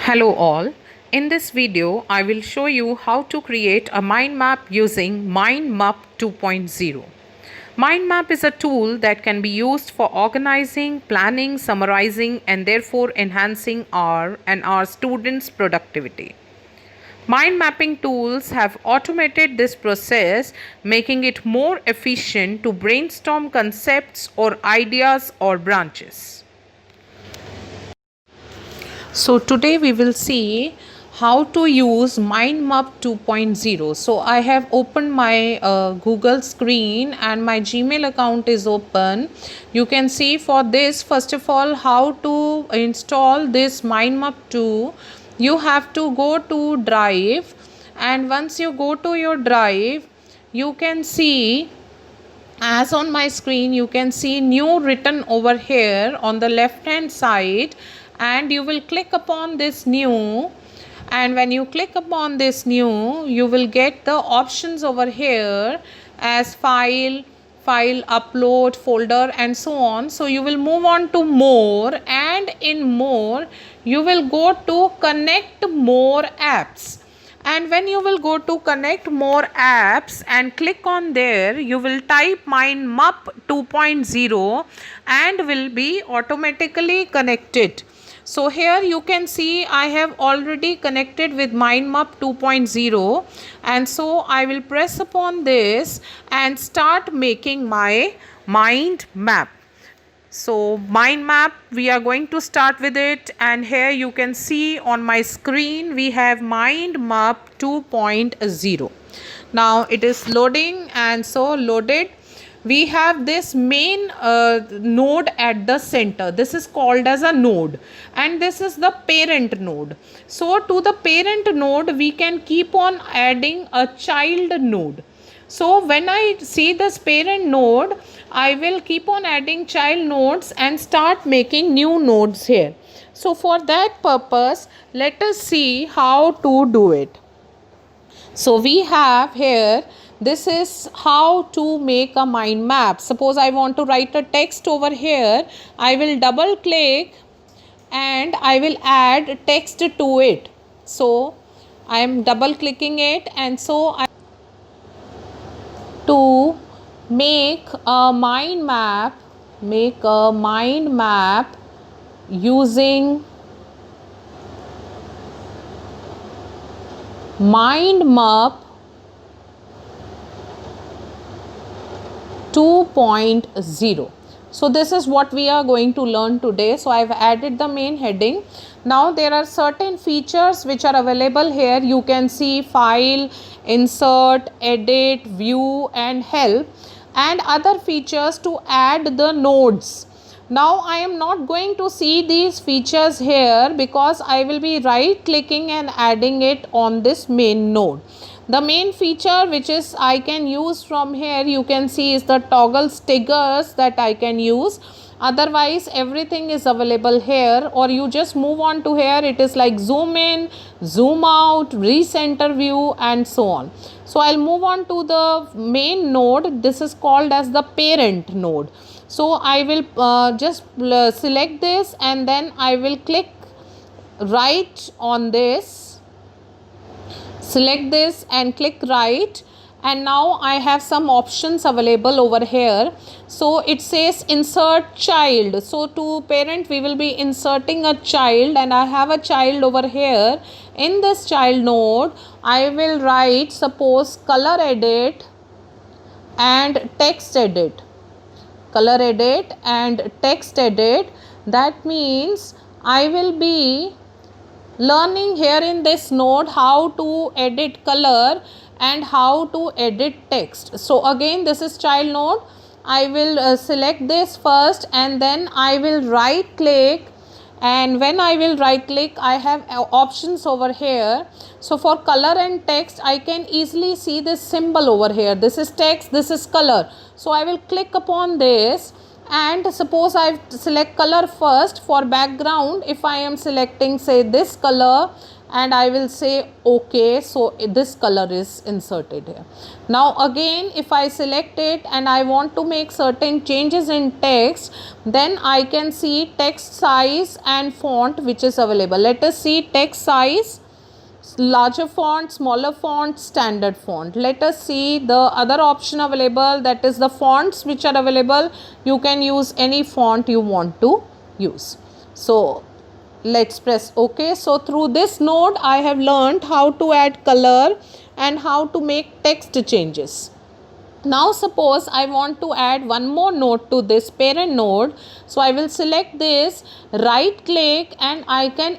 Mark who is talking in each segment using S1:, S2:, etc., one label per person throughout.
S1: Hello all. In this video, I will show you how to create a mind map using MindMap 2.0. Mind map is a tool that can be used for organizing, planning, summarizing, and therefore enhancing our students' productivity. Mind mapping tools have automated this process, making it more efficient to brainstorm concepts or ideas or branches. So today we will see how to use MindMap 2.0. So I have opened my Google screen and my Gmail account is open. You can see for this, first of all, how to install this MindMap 2. You have to go to Drive, and once you go to your Drive, you can see, as on my screen, you can see new written over here on the left hand side, and you will click upon this new, and when you click upon this new, you will get the options over here as file, upload, folder, and so on. So you will move on to more, and in more you will go to connect more apps, and when you will go to connect more apps and click on there, you will type MindMap 2.0 and will be automatically connected. So here you can see I have already connected with MindMap 2.0, and so I will press upon this and start making my mind map. So mind map, we are going to start with it, and here you can see on my screen we have mind map 2.0. Now it is loading, and so loaded. We have this main node at the center. This is called as a node, and this is the parent node. So to the parent node we can keep on adding a child node. So when I see this parent node, I will keep on adding child nodes and start making new nodes here. So for that purpose, let us see how to do it. So we have here, this is how to make a mind map. Suppose I want to write a text over here, I will double click and I will add text to it. So I am double clicking it, and so I to make a mind map using MindMap 2.0. So this is what we are going to learn today. So I've added the main heading. Now there are certain features which are available here. You can see file, insert, edit, view, and help, and other features to add the nodes. Now I am not going to see these features here because I will be right clicking and adding it on this main node. The main feature which is I can use from here, you can see, is the toggle stickers that I can use. Otherwise everything is available here, or you just move on to here. It is like zoom in, zoom out, recenter view, and so on. So I'll move on to the main node. This is called as the parent node. So I will just select this, and then I will click right on this. Select this and click right, and now I have some options available over here. So it says insert child. So to parent we will be inserting a child, and I have a child over here. In this child node I will write, suppose, color edit and text edit. Color edit and text edit. That means I will be learning here in this node how to edit color and how to edit text. So again, this is child node. I will select this first, and then I will right click, and when I will right click, I have options over here. So for color and text, I can easily see this symbol over here. This is text, this is color. So I will click upon this, and suppose I select color first. For background, if I am selecting, say, this color, and I will say OK. So this color is inserted here. Now again, if I select it and I want to make certain changes in text, then I can see text size and font which is available. Let us see text size, larger font, smaller font, standard font. Let us see the other option available, that is the fonts which are available. You can use any font you want to use. So let's press OK. So through this node I have learned how to add color and how to make text changes. Now suppose I want to add one more node to this parent node. So I will select this, right click, and I can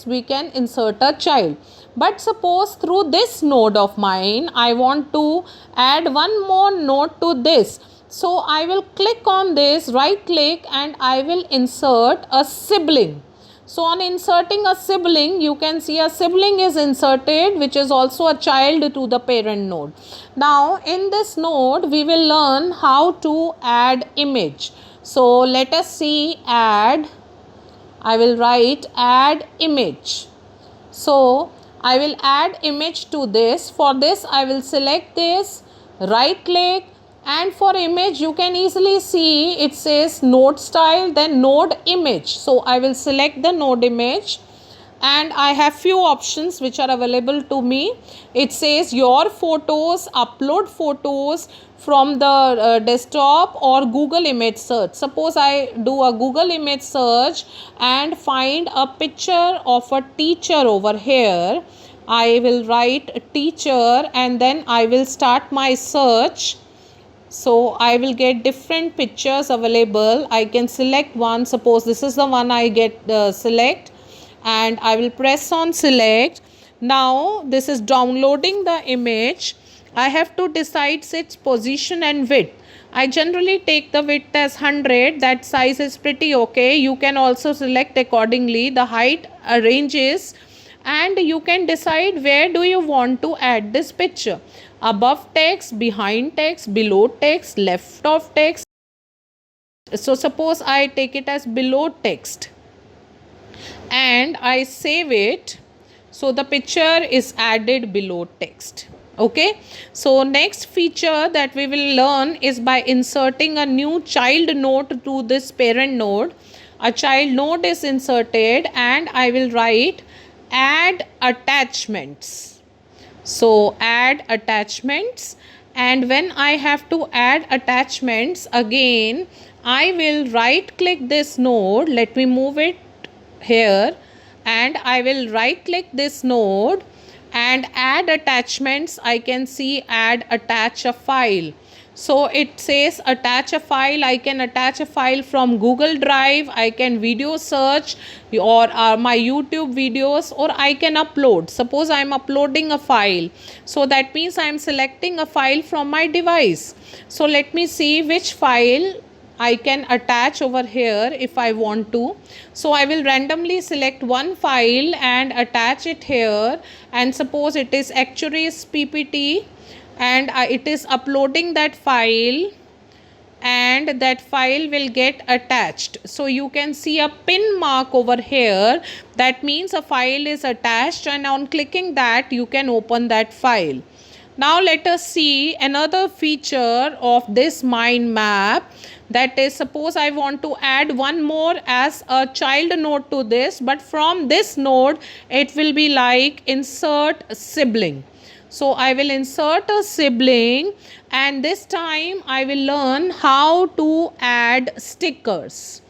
S1: we can insert a child. But suppose through this node of mine I want to add one more node to this. So I will click on this, right click, and I will insert a sibling. So on inserting a sibling, you can see a sibling is inserted, which is also a child to the parent node. Now in this node we will learn how to add image. So let us see add. I will write add image. So I will add image to this. For this I will select this, right click, and for image you can easily see it says node style, then node image. So I will select the node image, and I have few options which are available to me. It says your photos, upload photos from the desktop, or Google image search. Suppose I do a Google image search and find a picture of a teacher over here. I will write teacher and then I will start my search. So I will get different pictures available. I can select one. Suppose this is the one I get select, and I will press on select. Now this is downloading the image. I have to decide its position and width. I generally take the width as 100. That size is pretty okay. You can also select accordingly. The height ranges, and you can decide where do you want to add this picture. Above text, behind text, below text, left of text. So suppose I take it as below text and I save it. So the picture is added below text. Okay. So next feature that we will learn is by inserting a new child node to this parent node. A child node is inserted and I will write add attachments. So add attachments, and when I have to add attachments, again I will right click this node. Let me move it here, and I will right click this node and add attachments. I can see add attach a file. So it says attach a file. I can attach a file from Google Drive. I can video search or my YouTube videos, or I can upload. Suppose I am uploading a file. So that means I am selecting a file from my device. So let me see which file I can attach over here if I want to. So I will randomly select one file and attach it here, and suppose it is Actuaries PPT, and it is uploading that file, and that file will get attached. So you can see a pin mark over here. That means a file is attached, and on clicking that you can open that file. Now let us see another feature of this mind map. That is, suppose I want to add one more as a child node to this, but from this node it will be like insert sibling. So I will insert a sibling, and this time I will learn how to add stickers.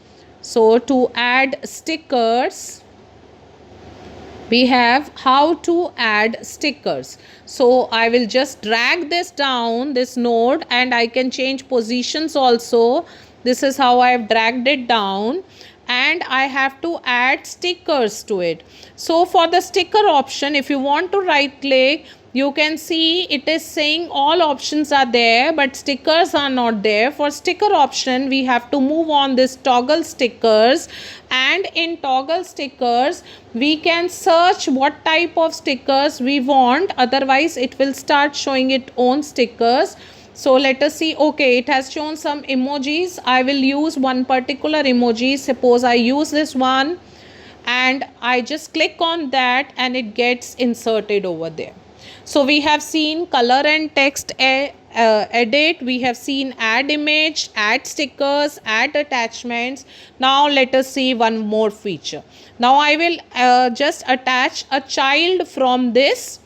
S1: So to add stickers, we have how to add stickers. So I will just drag this down, this node, and I can change positions also. This is how I have dragged it down, and I have to add stickers to it. So for the sticker option, if you want to right click, you can see it is saying all options are there, but stickers are not there. For sticker option, we have to move on this toggle stickers, and in toggle stickers we can search what type of stickers we want. Otherwise it will start showing its own stickers. So let us see. Okay, it has shown some emojis. I will use one particular emoji. Suppose I use this one, and I just click on that and it gets inserted over there. So we have seen color and text edit, we have seen add image, add stickers, add attachments. Now let us see one more feature. Now I will just attach a child from this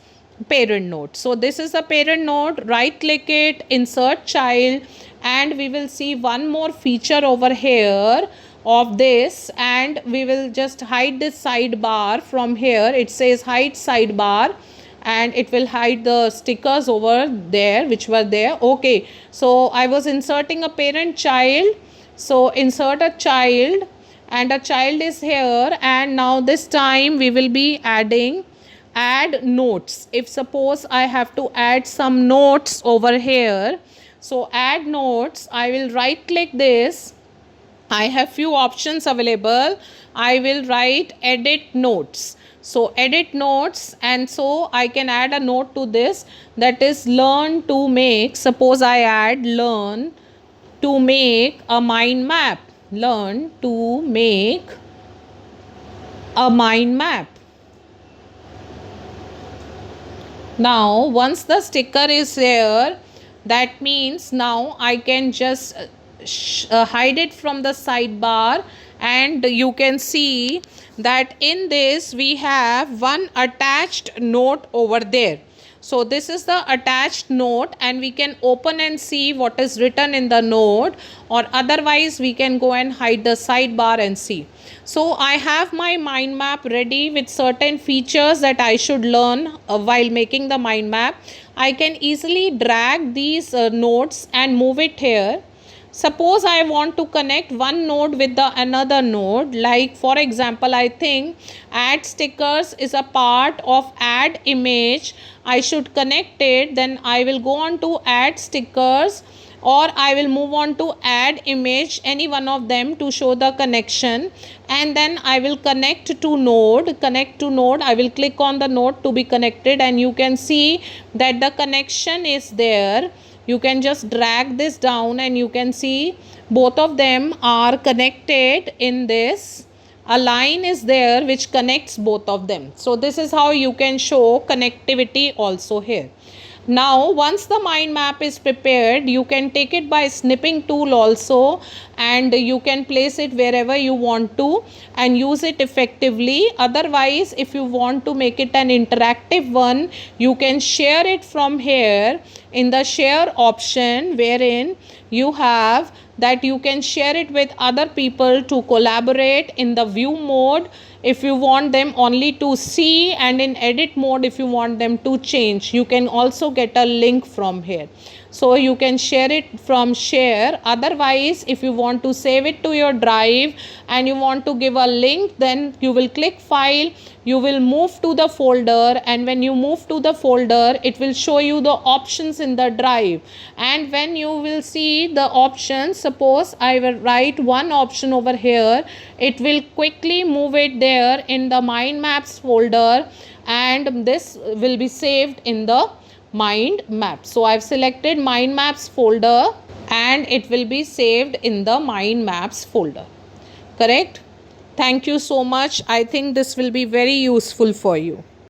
S1: parent node. So this is the parent node, right click it, insert child, and we will see one more feature over here of this, and we will just hide this sidebar from here. It says hide sidebar, and it will hide the stickers over there which were there. Okay, so I was inserting a parent child, so insert a child, and a child is here, and now this time we will be adding add notes. If suppose I have to add some notes over here, so add notes, I will right click this. I have few options available. I will write edit notes. So edit notes, and so I can add a note to this, that is learn to make. Suppose I add learn to make a mind map. Learn to make a mind map. Now once the sticker is there, that means now I can just hide it from the sidebar, and you can see that in this we have one attached note over there. So this is the attached note, and we can open and see what is written in the note, or otherwise we can go and hide the sidebar and see. So I have my mind map ready with certain features that I should learn while making the mind map. I can easily drag these nodes and move it here. Suppose I want to connect one node with the another node, like for example, I think add stickers is a part of add image. I should connect it, then I will go on to add stickers, or I will move on to add image, any one of them to show the connection, and then I will connect to node. I will click on the node to be connected, and you can see that the connection is there. You can just drag this down and you can see both of them are connected in this. A line is there which connects both of them. So this is how you can show connectivity also here. Now once the mind map is prepared, you can take it by snipping tool also, and you can place it wherever you want to and use it effectively. Otherwise, if you want to make it an interactive one, you can share it from here in the share option, wherein you have that you can share it with other people to collaborate in the view mode if you want them only to see, and in edit mode if you want them to change. You can also get a link from here. So you can share it from share. Otherwise, if you want to save it to your drive and you want to give a link, then you will click file, you will move to the folder, and when you move to the folder, it will show you the options in the drive. And when you will see the options, suppose I will write one option over here, it will quickly move it there in the mind maps folder, and this will be saved in the mind map. So I've selected mind maps folder, and it will be saved in the mind maps folder. Correct? Thank you so much. I think this will be very useful for you.